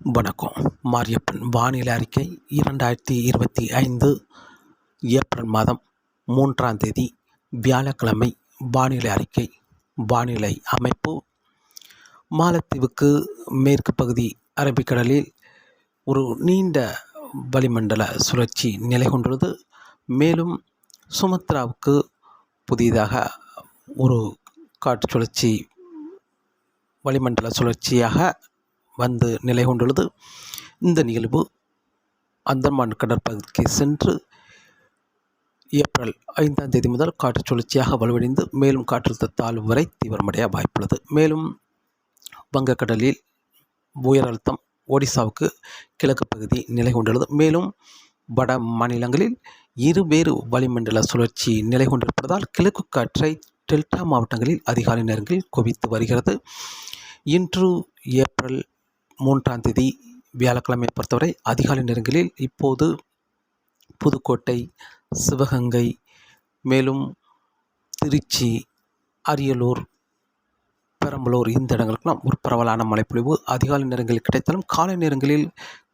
வணக்கம். மாரியப்பன் வானிலை அறிக்கை 2025 ஏப்ரல் மாதம் 3ஆம் தேதி வியாழக்கிழமை. வானிலை அறிக்கை. வானிலை அமைப்பு: மாலத்தீவுக்கு மேற்கு பகுதி அரபிக்கடலில் ஒரு நீண்ட வளிமண்டல சுழற்சி நிலை கொண்டுள்ளது. மேலும் சுமத்ராவுக்கு புதிதாக ஒரு காற்று சுழற்சி வளிமண்டல சுழற்சியாக வந்து நிலை கொண்டுள்ளது. இந்த நிகழ்வு அந்தமான் கடற்பகுதிக்கு சென்று ஏப்ரல் 5ஆம் தேதி முதல் காற்று சுழற்சியாக வலுவடைந்து மேலும் காற்றழுத்த தாழ்வு வரை தீவிரமடைய வாய்ப்புள்ளது. மேலும் வங்கக்கடலில் உயர் அழுத்தம் ஒடிசாவுக்கு கிழக்கு பகுதி நிலை கொண்டுள்ளது. மேலும் வட மாநிலங்களில் இருவேறு வளிமண்டல சுழற்சி நிலை கொண்டிருப்பதால் கிழக்கு காற்றை டெல்டா மாவட்டங்களில் அதிகாலை நேரங்களில் குவித்து வருகிறது. இன்று ஏப்ரல் 3ஆம் தேதி வியாழக்கிழமை பொறுத்தவரை அதிகாலை நேரங்களில் இப்போது புதுக்கோட்டை, சிவகங்கை, மேலும் திருச்சி, அரியலூர், பெரம்பலூர் இந்த இடங்களுக்கெல்லாம் ஒரு பரவலான மழைப்பொழிவு அதிகாலை நேரங்களில் கிடைத்தாலும் காலை நேரங்களில்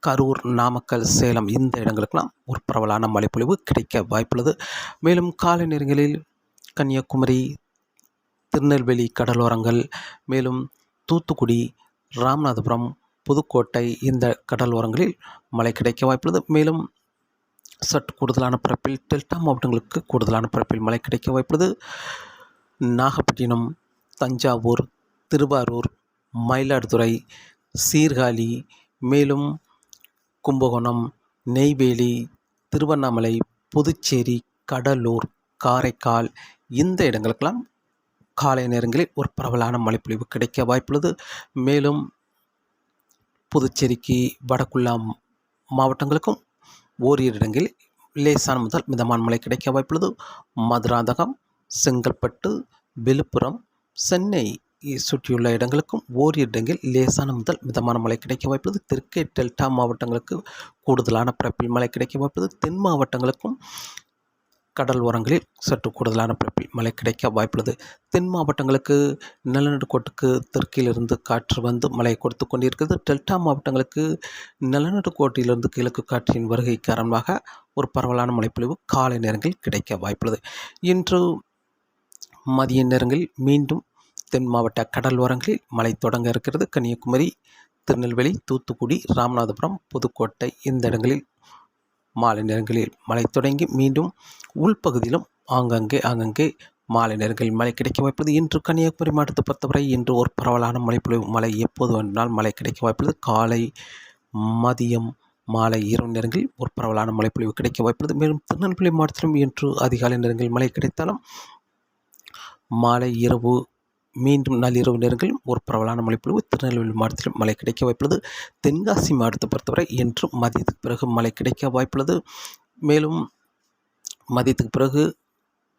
கரூர், நாமக்கல், சேலம் இந்த இடங்களுக்கெல்லாம் ஒரு பரவலான மழைப்பொழிவு கிடைக்க வாய்ப்புள்ளது. மேலும் காலை நேரங்களில் கன்னியாகுமரி, திருநெல்வேலி கடலோரங்கள், மேலும் தூத்துக்குடி, ராமநாதபுரம், புதுக்கோட்டை இந்த கடலோரங்களில் மழை கிடைக்க வாய்ப்புள்ளது. மேலும் சற்று கூடுதலான பரப்பில் டெல்டா மாவட்டங்களுக்கு கூடுதலான பரப்பில் மழை கிடைக்க வாய்ப்புள்ளது. நாகப்பட்டினம், தஞ்சாவூர், திருவாரூர், மயிலாடுதுறை, சீர்காழி, மேலும் கும்பகோணம், நெய்வேலி, திருவண்ணாமலை, புதுச்சேரி, கடலூர், காரைக்கால் இந்த இடங்களுக்கெல்லாம் காலை நேரங்களில் ஒரு பரவலான மழைப்பொழிவு கிடைக்க வாய்ப்புள்ளது. மேலும் புதுச்சேரிக்கு வடக்குள்ள மாவட்டங்களுக்கும் ஓரிரு இடங்களில் லேசான முதல் மிதமான மழை கிடைக்க வாய்ப்புள்ளது. மதுராந்தகம், செங்கல்பட்டு, விழுப்புரம், சென்னை சுற்றியுள்ள இடங்களுக்கும் ஓரிரு இடங்களில் லேசான முதல் மிதமான மழை கிடைக்க வாய்ப்புள்ளது. தெற்கே டெல்டா மாவட்டங்களுக்கு கூடுதலான பரப்பில் மழை கிடைக்க வாய்ப்புள்ளது. தென் மாவட்டங்களுக்கும் கடல் ஓரங்களில் சற்று கூடுதலான பரப்பில் மழை கிடைக்க வாய்ப்புள்ளது. தென் மாவட்டங்களுக்கு நிலநடுக்கோட்டுக்கு தெற்கிலிருந்து காற்று வந்து மழை கொடுத்து கொண்டிருக்கிறது. டெல்டா மாவட்டங்களுக்கு நிலநடுக்கோட்டிலிருந்து கிழக்கு காற்றின் வருகை காரணமாக ஒரு பரவலான மழைப்பொழிவு காலை நேரங்களில் கிடைக்க வாய்ப்புள்ளது. இன்று மதிய நேரங்களில் மீண்டும் தென் மாவட்ட கடல் ஓரங்களில் மழை தொடங்க இருக்கிறது. கன்னியாகுமரி, திருநெல்வேலி, தூத்துக்குடி, ராமநாதபுரம், புதுக்கோட்டை இந்த இடங்களில் மாலை நேரங்களில் மழை தொடங்கி மீண்டும் உள்பகுதியிலும் ஆங்கங்கே மாலை நேரங்களில் மழை கிடைக்க வாய்ப்புள்ளது. இன்று கன்னியாகுமரி மாவட்டத்தை பொறுத்தவரை இன்று ஒரு பரவலான மழைப்பொழிவு மழை எப்போது வேண்டுமானால் மழை கிடைக்க வாய்ப்புள்ளது. காலை, மதியம், மாலை, இரவு நேரங்களில் ஒரு பரவலான மழைப்பொழிவு கிடைக்க வாய்ப்புள்ளது. மேலும் திருநெல்வேலி மாவட்டத்திலும் இன்று அதிகாலை நேரங்களில் மழை கிடைத்தாலும் மாலை, இரவு, மீண்டும் நள்ளிரவு நேரங்களில் ஒரு பரவலான மழைப்பொழிவு திருநெல்வேலி மாவட்டத்தில் மழை கிடைக்க வாய்ப்புள்ளது. தென்காசி மாவட்டத்தை பொறுத்தவரை இன்று மதியத்துக்கு பிறகு மழை கிடைக்க வாய்ப்புள்ளது. மேலும் மதியத்துக்கு பிறகு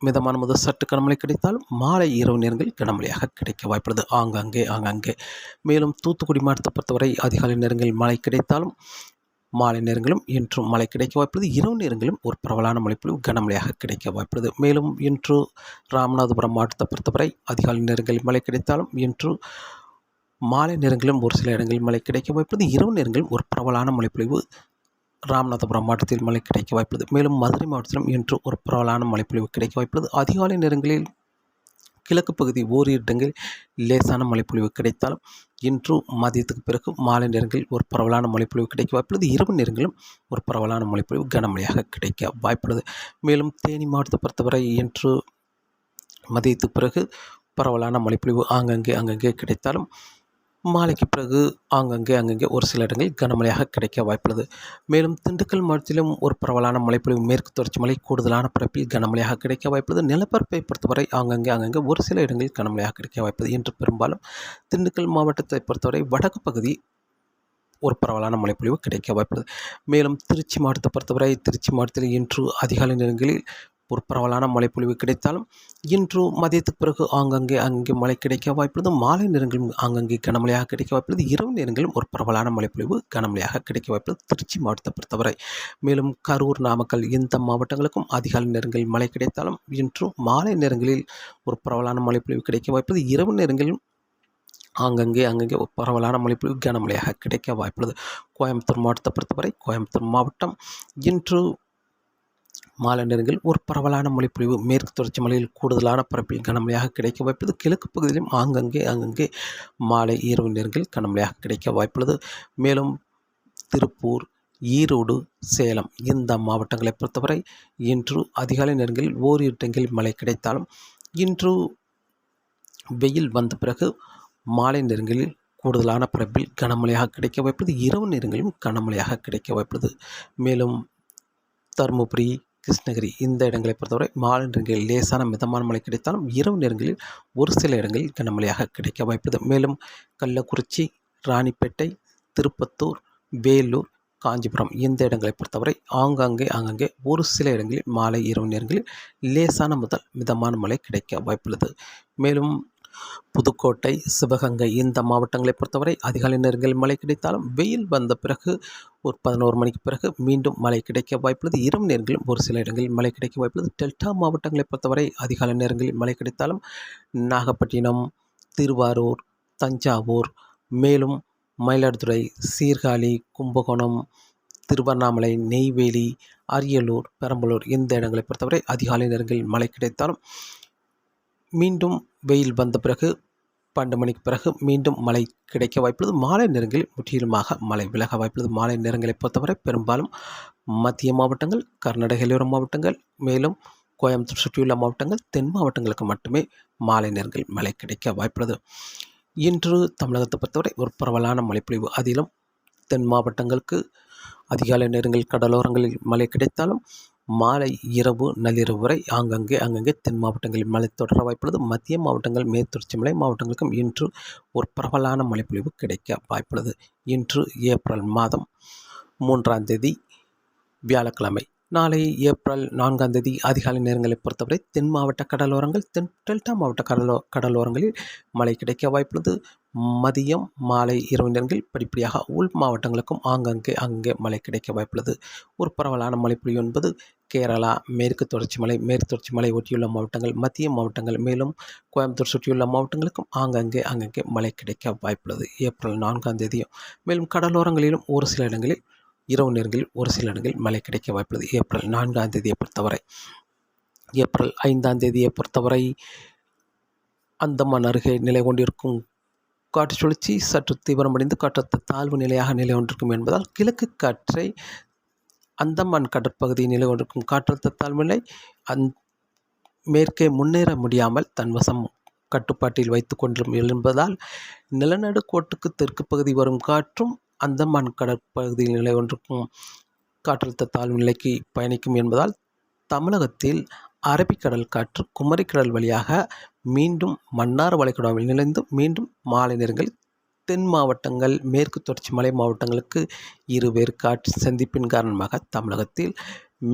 மிதமான முதல் சற்று கனமழை கிடைத்தாலும் மாலை, இரவு நேரங்களில் கனமழையாக கிடைக்க வாய்ப்புள்ளது ஆங்காங்கே. மேலும் தூத்துக்குடி மாவட்டத்தை பொறுத்தவரை அதிகாலை நேரங்களில் மழை கிடைத்தாலும் மாலை நேரங்களும் இன்றும் மழை கிடைக்க வாய்ப்புள்ளது. இரவு நேரங்களும் ஒரு பரவலான மழைப்பொழிவு கனமழையாக கிடைக்க வாய்ப்புள்ளது. மேலும் இன்று ராமநாதபுரம் மாவட்டத்தை பொறுத்தவரை அதிகாலை நேரங்களில் மழை கிடைத்தாலும் இன்று மாலை நேரங்களிலும் ஒரு சில இடங்களில் மழை கிடைக்க வாய்ப்புள்ளது. இரவு நேரங்களில் ஒரு பரவலான மழைப்பொழிவு ராமநாதபுரம் மாவட்டத்தில் மழை கிடைக்க வாய்ப்புள்ளது. மேலும் மதுரை மாவட்டத்திலும் இன்று ஒரு பரவலான மழைப்பொழிவு கிடைக்க வாய்ப்புள்ளது. அதிகாலை நேரங்களில் கிழக்கு பகுதி ஓரிரு இடங்களில் லேசான மழைப்பொழிவு கிடைத்தாலும் இன்று மதியத்துக்கு பிறகு மாலை நேரங்களில் ஒரு பரவலான மழைப்பொழிவு கிடைக்க வாய்ப்புள்ளது. இரவு நேரங்களிலும் ஒரு பரவலான மழைப்பொழிவு கனமழையாக கிடைக்க வாய்ப்புள்ளது. மேலும் தேனி மாவட்டத்தை பொறுத்தவரை இன்று மதியத்துக்கு பிறகு பரவலான மழைப்பொழிவு ஆங்கங்கே கிடைத்தாலும் மாலைக்கு பிறகு ஆங்கங்கே ஒரு சில இடங்களில் கனமழையாக கிடைக்க வாய்ப்புள்ளது. மேலும் திண்டுக்கல் மாவட்டத்திலும் ஒரு பரவலான மழைப்பொழிவு மேற்கு தொடர்ச்சி மழை கூடுதலான பரப்பில் கனமழையாக கிடைக்க வாய்ப்புள்ளது. நிலப்பரப்பை பொறுத்தவரை ஆங்கங்கே ஒரு சில இடங்களில் கனமழையாக கிடைக்க வாய்ப்புள்ளது. இன்று பெரும்பாலும் திண்டுக்கல் மாவட்டத்தை பொறுத்தவரை வடக்கு பகுதி ஒரு பரவலான மழைப்பொழிவு கிடைக்க வாய்ப்புள்ளது. மேலும் திருச்சி மாவட்டத்தை பொறுத்தவரை திருச்சி மாவட்டத்தில் இன்று அதிகாலை நேரங்களில் ஒரு பரவலான மழைப்பொழிவு கிடைத்தாலும் இன்று மதியத்துக்கு பிறகு அங்கே மழை கிடைக்க வாய்ப்புள்ளது. மாலை நேரங்களும் ஆங்கங்கே கனமழையாக கிடைக்க வாய்ப்புள்ளது. இரவு நேரங்களும் ஒரு பரவலான மழைப்பொழிவு கனமழையாக கிடைக்க வாய்ப்புள்ளது திருச்சி மாவட்டத்தை பொறுத்தவரை. மேலும் கரூர், நாமக்கல் இந்த மாவட்டங்களுக்கும் அதிகாலை நேரங்களில் மழை கிடைத்தாலும் இன்று மாலை நேரங்களில் ஒரு பரவலான மழைப்பொழிவு கிடைக்க வாய்ப்புள்ளது. இரவு நேரங்களில் ஆங்கங்கே அங்கங்கே பரவலான மழைப்பொழிவு கனமழையாக கிடைக்க வாய்ப்புள்ளது. கோயம்புத்தூர் மாவட்டத்தை பொறுத்தவரை கோயம்புத்தூர் மாவட்டம் இன்று மாலை நேரங்களில் ஒரு பரவலான மழைப்பொழிவு மேற்கு தொடர்ச்சி மலையில் கூடுதலான பரப்பில் கனமழையாக கிடைக்க வாய்ப்புள்ளது. கிழக்கு பகுதியிலும் அங்கங்கே மாலை இரவு நேரங்களில் கனமழையாக கிடைக்க வாய்ப்புள்ளது. மேலும் திருப்பூர், ஈரோடு, சேலம் இந்த மாவட்டங்களை பொறுத்தவரை இன்று அதிகாலை நேரங்களில் ஓரிரு இடங்களில் மழை கிடைத்தாலும் இன்று வெயில் வந்த பிறகு மாலை நேரங்களில் கூடுதலான பரப்பில் கனமழையாக கிடைக்க வாய்ப்புள்ளது. இரவு நேரங்களிலும் கனமழையாக கிடைக்க வாய்ப்புள்ளது. மேலும் தருமபுரி, கிருஷ்ணகிரி இந்த இடங்களை பொறுத்தவரை மாலை நேரங்களில் லேசான மிதமான மழை கிடைத்தாலும் இரவு நேரங்களில் ஒரு சில இடங்களில் கனமழையாக கிடைக்க வாய்ப்புள்ளது. மேலும் கள்ளக்குறிச்சி, ராணிப்பேட்டை, திருப்பத்தூர், வேலூர், காஞ்சிபுரம் இந்த இடங்களை பொறுத்தவரை ஆங்காங்கே ஒரு சில இடங்களில் மாலை இரவு நேரங்களில் லேசான முதல் மிதமான மழை கிடைக்க வாய்ப்புள்ளது. மேலும் புதுக்கோட்டை, சிவகங்கை இந்த மாவட்டங்களை பொறுத்தவரை அதிகாலை நேரங்களில் மழை கிடைத்தாலும் வெயில் வந்த பிறகு ஒரு 11 மணிக்கு பிறகு மீண்டும் மழை கிடைக்க வாய்ப்புள்ளது. இரவு நேரங்களிலும் ஒரு சில இடங்களில் மழை கிடைக்க வாய்ப்புள்ளது. டெல்டா மாவட்டங்களை பொறுத்தவரை அதிகாலை நேரங்களில் மழை கிடைத்தாலும் நாகப்பட்டினம், திருவாரூர், தஞ்சாவூர், மேலும் மயிலாடுதுறை, சீர்காழி, கும்பகோணம், திருவண்ணாமலை, நெய்வேலி, அரியலூர், பெரம்பலூர் இந்த இடங்களை பொறுத்தவரை அதிகாலை நேரங்களில் மழை கிடைத்தாலும் மீண்டும் வெயில் வந்த பிறகு 12 மணிக்கு பிறகு மீண்டும் மழை கிடைக்க வாய்ப்புள்ளது. மாலை நேரங்களில் முற்றிலுமாக மழை விலக வாய்ப்புள்ளது. மாலை நேரங்களை பொறுத்தவரை பெரும்பாலும் மத்திய மாவட்டங்கள், கர்நாடக எல்லையோர மாவட்டங்கள், மேலும் கோயம்புத்தூர் சுற்றியுள்ள மாவட்டங்கள், தென் மாவட்டங்களுக்கு மட்டுமே மாலை நேரங்களில் மழை கிடைக்க வாய்ப்புள்ளது. இன்று தமிழகத்தை பொறுத்தவரை ஒரு பரவலான மழைப்பொழிவு, அதிலும் தென் மாவட்டங்களுக்கு அதிகாலை நேரங்களில் கடலோரங்களில் மழை கிடைத்தாலும் மாலை இரவு நள்ளிரவு வரை அங்கங்கே தென் மாவட்டங்களில் மழை தொடர வாய்ப்புள்ளது. மத்திய மாவட்டங்கள், மேற்கு தொடர்ச்சி மலை மாவட்டங்களுக்கும் இன்று ஒரு பரவலான மழைப்பொழிவு கிடைக்க வாய்ப்புள்ளது. இன்று ஏப்ரல் மாதம் 3ஆம் தேதி வியாழக்கிழமை. நாளை ஏப்ரல் 4ஆம் தேதி அதிகாலை நேரங்களை பொறுத்தவரை தென் மாவட்ட கடலோரங்கள், டெல்டா மாவட்ட கடலோரங்களில் மழை கிடைக்க வாய்ப்புள்ளது. மதியம், மாலை, இரவு நேரங்களில் படிப்படியாக உள் மாவட்டங்களுக்கும் அங்கே மழை கிடைக்க வாய்ப்புள்ளது. ஒரு பரவலான மழைப்பொழிவு என்பது கேரளா, மேற்கு தொடர்ச்சி மலை ஒட்டியுள்ள மாவட்டங்கள், மத்திய மாவட்டங்கள், மேலும் கோயம்புத்தூர் சுற்றியுள்ள மாவட்டங்களுக்கும் அங்கங்கே மழை கிடைக்க வாய்ப்புள்ளது ஏப்ரல் 4ஆம் தேதியும். மேலும் கடலோரங்களிலும் ஒரு சில இடங்களில் இரவு நேரங்களில் ஒரு சில இடங்களில் மழை கிடைக்க வாய்ப்புள்ளது ஏப்ரல் 4ஆம் தேதியை பொறுத்தவரை. ஏப்ரல் 5ஆம் தேதியை பொறுத்தவரை அந்தமான் அருகே நிலை கொண்டிருக்கும் காற்று சுழற்சி சற்று தீவிரமடைந்து காற்றழுத்த தாழ்வு நிலையாக நிலை கொண்டிருக்கும் என்பதால் கிழக்கு காற்றை அந்தமான் கடற்பகுதியில் நிலை கொண்டிருக்கும் காற்றழுத்த தாழ்வு நிலை மேற்கே முன்னேற முடியாமல் தன்வசம் கட்டுப்பாட்டில் வைத்து கொண்டிருக்கும் என்பதால் நிலநடுக்கோட்டுக்கு தெற்கு பகுதி வரும் காற்றும் அந்தமான் கடற்பகுதியில் நிலை கொண்டிருக்கும் காற்றழுத்த தாழ்வு நிலைக்கு பயணிக்கும் என்பதால் தமிழகத்தில் அரபிக்கடல் காற்று குமரிக்கடல் வழியாக மீண்டும் மன்னார் வளைகுடாவில் நிலைந்து மீண்டும் மாலை நேரங்களில் தென் மாவட்டங்கள், மேற்கு தொடர்ச்சி மலை மாவட்டங்களுக்கு இருவேறு காற்று சந்திப்பின் காரணமாக தமிழகத்தில்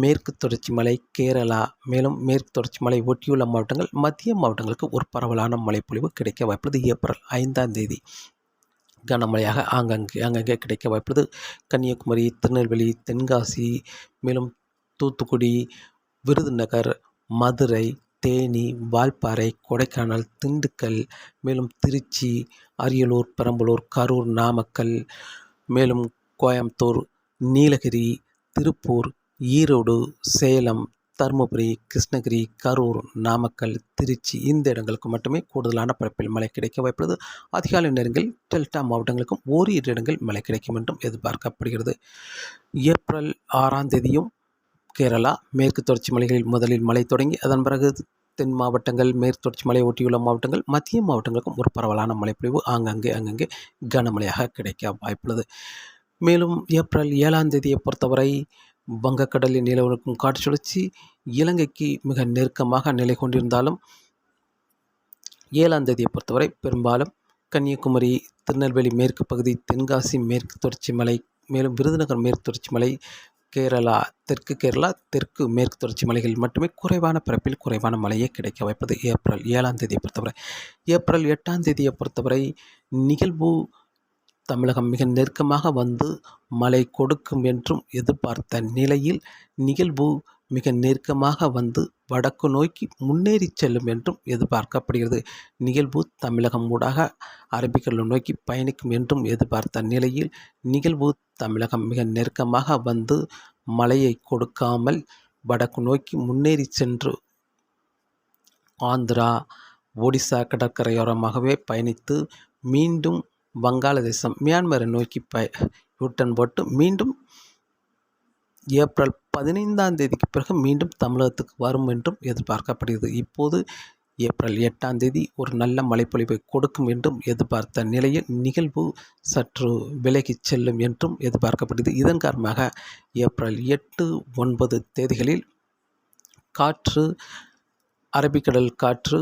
மேற்கு தொடர்ச்சி மலை, கேரளா, மேலும் மேற்கு தொடர்ச்சி மலை ஒட்டியுள்ள மாவட்டங்கள், மத்திய மாவட்டங்களுக்கு ஒரு பரவலான மழைப்பொழிவு கிடைக்க வாய்ப்புள்ளது. ஏப்ரல் 5ஆம் தேதி கனமழையாக அங்கங்கே கிடைக்க வாய்ப்புள்ளது. கன்னியாகுமரி, திருநெல்வேலி, தென்காசி, மேலும் தூத்துக்குடி, விருதுநகர், மதுரை, தேனி, வால்பாறை, கொடைக்கானல், திண்டுக்கல், மேலும் திருச்சி, அரியலூர், பெரம்பலூர், கரூர், நாமக்கல், மேலும் கோயம்புத்தூர், நீலகிரி, திருப்பூர், ஈரோடு, சேலம், தருமபுரி, கிருஷ்ணகிரி, கரூர், நாமக்கல், திருச்சி இந்த இடங்களுக்கு மட்டுமே கூடுதலான பரப்பில் மழை கிடைக்க வாய்ப்புள்ளது. அதிகாலை நேரங்களில் டெல்டா மாவட்டங்களுக்கும் ஓரிரு இடங்கள் மழை கிடைக்கும் என்றும் எதிர்பார்க்கப்படுகிறது. ஏப்ரல் 6ஆம் தேதியும் கேரளா, மேற்கு தொடர்ச்சி மலைகளில் முதலில் மழை தொடங்கி அதன் பிறகு தென் மாவட்டங்கள், மேற்கு தொடர்ச்சி மலை ஒட்டியுள்ள மாவட்டங்கள், மத்திய மாவட்டங்களுக்கும் ஒரு பரவலான மழைப்பொழிவு அங்கங்கே கனமழையாக கிடைக்க வாய்ப்புள்ளது. மேலும் ஏப்ரல் 7ஆம் தேதியை பொறுத்தவரை வங்கக்கடலில் நிலவிருக்கும் காற்று சுழற்சி இலங்கைக்கு மிக நெருக்கமாக நிலை கொண்டிருந்தாலும் 7ஆம் தேதியை பொறுத்தவரை பெரும்பாலும் கன்னியாகுமரி, திருநெல்வேலி மேற்கு பகுதி, தென்காசி மேற்கு தொடர்ச்சி மலை, மேலும் விருதுநகர் மேற்கு தொடர்ச்சி மலை, கேரளா, தெற்கு மேற்கு தொடர்ச்சி மலைகளில் மட்டுமே குறைவான பரப்பில் குறைவான மழையே கிடைக்க வாய்ப்பது ஏப்ரல் 7ஆம் தேதியை பொறுத்தவரை. ஏப்ரல் 8ஆம் தேதியை பொறுத்தவரை நிகழ்வு தமிழகம் மிக நெருக்கமாக வந்து மழை கொடுக்கும் என்றும் எதிர்பார்த்த நிலையில் நிகழ்வு மிக நெருக்கமாக வந்து வடக்கு நோக்கி முன்னேறி செல்லும் என்றும் எதிர்பார்க்கப்படுகிறது. நிகழ்வு தமிழகம் ஊடாக அரபிக்கடலை நோக்கி பயணிக்கும் என்றும் எதிர்பார்த்த நிலையில் நிகழ்வு தமிழகம் மிக நெருக்கமாக வந்து மழையை கொடுக்காமல் வடக்கு நோக்கி முன்னேறி சென்று ஆந்திரா, ஒடிசா கடற்கரையோரமாகவே பயணித்து மீண்டும் வங்காளதேசம், மியான்மரை நோக்கி யூட்டன் போட்டு மீண்டும் ஏப்ரல் 15ஆம் தேதிக்கு பிறகு மீண்டும் தமிழகத்துக்கு வரும் என்றும் எதிர்பார்க்கப்படுகிறது. இப்போது ஏப்ரல் 8ஆம் தேதி ஒரு நல்ல மழைப்பொழிவை கொடுக்கும் என்றும் எதிர்பார்த்த நிலையில் நிகழ்வு சற்று விலகிச் செல்லும் என்றும் எதிர்பார்க்கப்படுகிறது. இதன் காரணமாக ஏப்ரல் 8, 9 தேதிகளில் காற்று, அரபிக்கடல் காற்று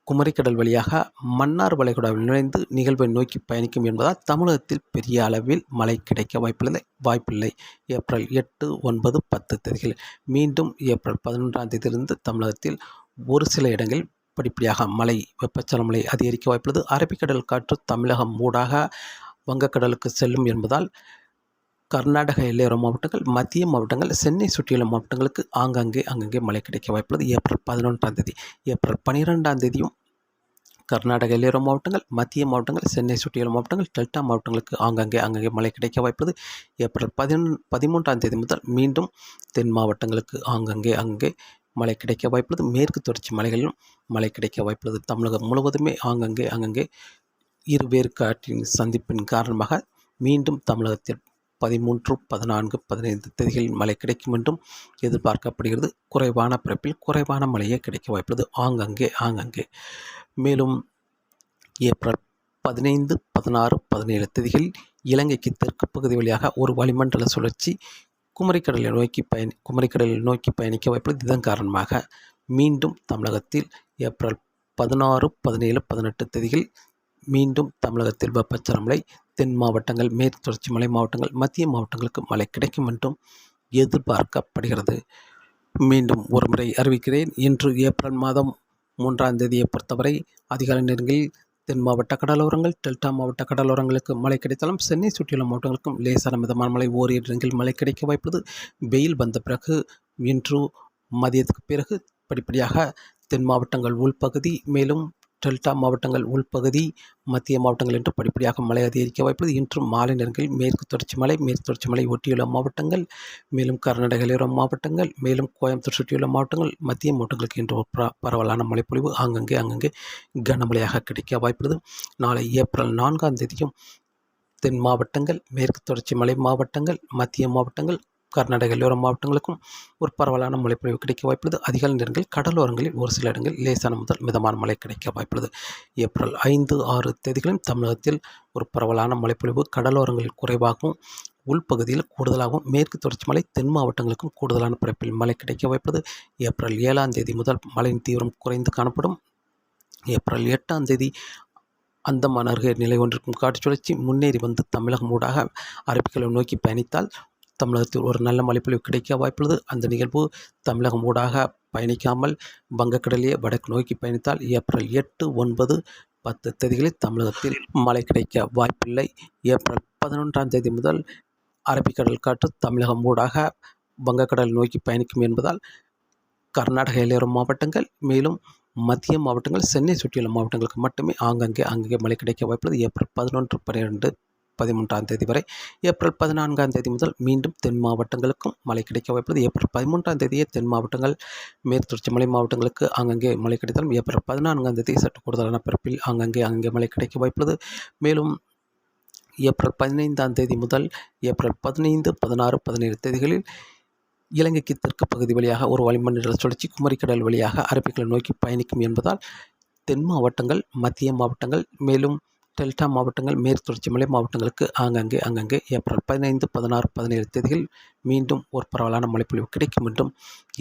குமரிக்கடல் வழியாக மன்னார் வளைகுடாவில் நுழைந்து நிகழ்வை நோக்கி பயணிக்கும் என்பதால் தமிழகத்தில் பெரிய அளவில் மழை கிடைக்க வாய்ப்பில்லை. ஏப்ரல் 8, 9, 10 தேதிகளில் மீண்டும் ஏப்ரல் 11ஆம் தேதியிலிருந்து தமிழகத்தில் ஒரு சில இடங்களில் படிப்படியாக மழை, வெப்பச்சலன மழை அதிகரிக்க வாய்ப்புள்ளது. அரபிக்கடல் காற்று தமிழகம் ஊடாக வங்கக்கடலுக்கு செல்லும் என்பதால் கர்நாடக எல்லையோர மாவட்டங்கள், மத்திய மாவட்டங்கள், சென்னை சுற்றியுள்ள மாவட்டங்களுக்கு அங்கங்கே மழை கிடைக்க வாய்ப்புள்ளது. ஏப்ரல் 11ஆம் தேதி. ஏப்ரல் 12ஆம் தேதியும் கர்நாடக எல்லையோர மாவட்டங்கள், மத்திய மாவட்டங்கள், சென்னை சுற்றியுள்ள மாவட்டங்கள், டெல்டா மாவட்டங்களுக்கு அங்கங்கே மழை கிடைக்க வாய்ப்புள்ளது. ஏப்ரல் 13ஆம் தேதி முதல் மீண்டும் தென் மாவட்டங்களுக்கு அங்கங்கே மழை கிடைக்க வாய்ப்புள்ளது. மேற்கு தொடர்ச்சி மலைகளிலும் மழை கிடைக்க வாய்ப்புள்ளது. தமிழகம் முழுவதுமே அங்கங்கே இருவேறு காற்றின் சந்திப்பின் காரணமாக மீண்டும் தமிழகத்தில் 13, 14, 15 தேதிகளில் மழை கிடைக்கும் என்றும் எதிர்பார்க்கப்படுகிறது. குறைவான பரப்பில் குறைவான மழையே கிடைக்க வாய்ப்புள்ளது ஆங்கங்கே. மேலும் ஏப்ரல் 15, 16, 17 தேதிகளில் இலங்கைக்கு தெற்கு பகுதி வழியாக ஒரு வளிமண்டல சுழற்சி குமரிக்கடலை நோக்கி பயணிக்க வாய்ப்புள்ளது. இதன் காரணமாக மீண்டும் தமிழகத்தில் ஏப்ரல் 16, 17, 18 தேதிகளில் மீண்டும் தமிழகத்தில் வெப்பச்சலன மழை, தென் மாவட்டங்கள், மேற்கு தொடர்ச்சி மலை மாவட்டங்கள், மத்திய மாவட்டங்களுக்கு மழை கிடைக்கும் என்றும் எதிர்பார்க்கப்படுகிறது. மீண்டும் ஒருமுறை அறிவிக்கிறேன். இன்று ஏப்ரல் மாதம் 3ஆம் தேதியை பொறுத்தவரை அதிகாலை நேரங்களில் தென் மாவட்ட கடலோரங்கள், டெல்டா மாவட்ட கடலோரங்களுக்கு மழை கிடைத்தாலும் சென்னை சுற்றியுள்ள மாவட்டங்களுக்கும் லேசான மிதமான மழை, ஓரிரு இடங்களில் மழை கிடைக்க வாய்ப்புள்ளது. வெயில் வந்த பிறகு இன்று மதியத்துக்கு பிறகு படிப்படியாக தென் மாவட்டங்கள் உள்பகுதி, மேலும் டெல்டா மாவட்டங்கள் உள்பகுதி, மத்திய மாவட்டங்கள் என்று படிப்படியாக மழை அதிகரிக்க வாய்ப்புள்ளது. இன்று மாலை நேரங்களில் மேற்கு தொடர்ச்சி மலை ஒட்டியுள்ள மாவட்டங்கள், மேலும் கர்நாடக எல்லையோர மாவட்டங்கள், மேலும் கோயம்புத்தூர் சுற்றியுள்ள மாவட்டங்கள், மத்திய மாவட்டங்களுக்கு இன்று ஒரு பரவலான மழைப்பொழிவு அங்கங்கே கனமழையாக கிடைக்க வாய்ப்புள்ளது. நாளை ஏப்ரல் 4ஆம் தேதியும் தென் மாவட்டங்கள், மேற்கு தொடர்ச்சி மலை மாவட்டங்கள், மத்திய மாவட்டங்கள், கர்நாடக எல்லையோர மாவட்டங்களுக்கும் ஒரு பரவலான மழைப்பொழிவு கிடைக்க வாய்ப்புள்ளது. அதிகாலை நேரங்களில் கடலோரங்களில் ஒரு சில இடங்களில் லேசான முதல் மிதமான மழை கிடைக்க வாய்ப்புள்ளது. ஏப்ரல் 5, 6 தேதிகளில் தமிழகத்தில் ஒரு பரவலான மழைப்பொழிவு கடலோரங்களில் குறைவாகவும், உள்பகுதியில் கூடுதலாகவும், மேற்கு தொடர்ச்சி மலை தென் மாவட்டங்களுக்கும் கூடுதலான பரப்பில் மழை கிடைக்க வாய்ப்புள்ளது. ஏப்ரல் 7ஆம் தேதி முதல் மழையின் தீவிரம் குறைந்து காணப்படும். ஏப்ரல் 8ஆம் தேதி அந்தமான் அருகே நிலை கொண்டிருக்கும் காற்று சுழற்சி முன்னேறி வந்து தமிழகம் ஊடாக அரபிக்கடலை நோக்கி பயணித்தால் தமிழகத்தில் ஒரு நல்ல மழைப்பொழிவு கிடைக்க வாய்ப்புள்ளது. அந்த நிகழ்வு தமிழகம் ஊடாக பயணிக்காமல் வங்கக்கடலையே வடக்கு நோக்கி பயணித்தால் ஏப்ரல் 8, 9, 10 தேதிகளில் தமிழகத்தில் மழை கிடைக்க வாய்ப்பில்லை. ஏப்ரல் 11ஆம் தேதி முதல் அரபிக்கடல் காற்று தமிழகம் ஊடாக வங்கக்கடல் நோக்கி பயணிக்கும் என்பதால் கர்நாடக எல்லையோர மாவட்டங்கள், மேலும் மத்திய மாவட்டங்கள், சென்னை சுற்றியுள்ள மாவட்டங்களுக்கு மட்டுமே அங்கங்கே மழை கிடைக்க வாய்ப்புள்ளது. ஏப்ரல் 11, 12, 13ஆம் தேதி வரை. ஏப்ரல் 14ஆம் தேதி முதல் மீண்டும் தென் மாவட்டங்களுக்கும் மழை கிடைக்க வாய்ப்புள்ளது. ஏப்ரல் 13ஆம் தேதியே தென் மாவட்டங்கள், மேற்கு தொடர்ச்சி மலை மாவட்டங்களுக்கு அங்கங்கே மழை கிடைத்தாலும் ஏப்ரல் 14ஆம் தேதி சற்று கூடுதலான பரப்பில் அங்கங்கே மழை கிடைக்க வாய்ப்புள்ளது. மேலும் ஏப்ரல் 15ஆம் தேதி முதல் ஏப்ரல் 15, 16, 17 தேதிகளில் இலங்கைக்கு தெற்கு பகுதி வழியாக ஒரு வளிமண்டல சுழற்சி குமரிக்கடல் வழியாக அரபிக்கடலை நோக்கி பயணிக்கும் என்பதால் தென் மாவட்டங்கள், மத்திய மாவட்டங்கள், மேலும் டெல்டா மாவட்டங்கள், மேற்கு தொடர்ச்சி மலை மாவட்டங்களுக்கு அங்கங்கே ஏப்ரல் 15, 16, 17 தேதிகளில் மீண்டும் ஒரு பரவலான மழைப்பொழிவு கிடைக்கும் என்றும்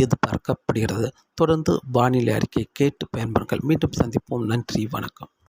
எதிர்பார்க்கப்படுகிறது. தொடர்ந்து வானிலை அறிக்கை கேட்டு பயன்பெறுங்கள். மீண்டும் சந்திப்போம். நன்றி, வணக்கம்.